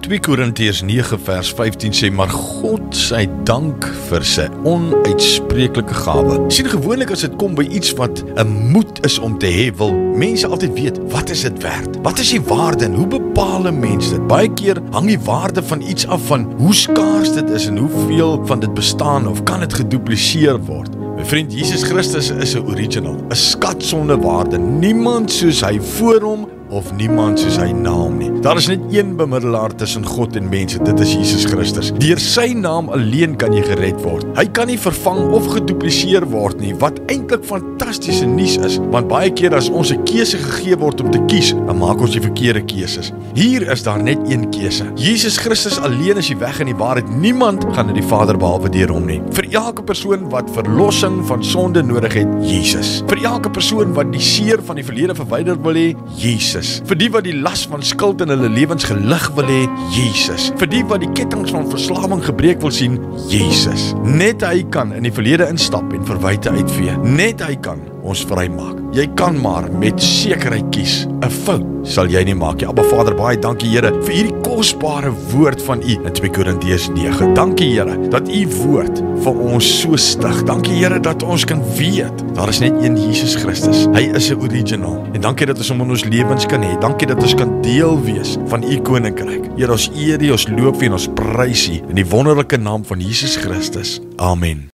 2 Korintiërs 9 vers 15 sê, maar God sy dank vir sy onuitspreeklike gawe. Sien, gewoonlik as dit kom by iets wat 'n moet is om te hê, wil mense altyd weet, wat is dit werd? Wat is die waarde en hoe bepaal 'n mens dit? Baie keer hang die waarde van iets af van hoe skaars dit is en hoeveel van dit bestaan of kan dit gedupliseer word. My vriend, Jesus Christus is 'n original, 'n skat sonder waarde. Niemand soos hy voor hom of niemand soos hy na hom nie. Daar is net een bemiddelaar tussen God en mense, dit is Jesus Christus. Deur sy naam alleen kan jy gered word. Hy kan nie vervang of gedupliseer word nie, wat eintlik fantastiese nuus is, want baie keer as ons 'n keuse gegee word om te kies, dan maak ons die verkeerde keuses. Hier is daar net een keuse. Jesus Christus alleen is die weg en die waarheid. Niemand gaan na die Vader behalwe deur hom nie. Vir elke persoon wat verlossing van sonde nodig het, Jesus. Vir elke persoon wat die seer van die verlede verwyder wil hê, Jesus. Vir die wat die las van skuld in hulle lewens gelig wil hê, Jesus. Vir die wat die kettinge van verslawing gebreek wil sien, Jesus. Net hy kan in die verlede instap en verwyte uitvee. Net hy kan ons vrymaak. Jy kan maar met sekerheid kies. 'n Fout sal jy nie maak nie. Abba Vader, baie dankie Here vir hierdie kosbare woord van U in 2 Korintiërs 9. Dankie Here dat U woord vir ons so stig. Dankie Here dat ons kan weet daar is net een Jesus Christus. Hy is 'n original. En dankie dat ons hom in ons lewens kan hê. Dankie dat ons kan deel wees van U koninkryk. Here, ons eer U, ons loof U en ons prys U in die wonderlike naam van Jesus Christus. Amen.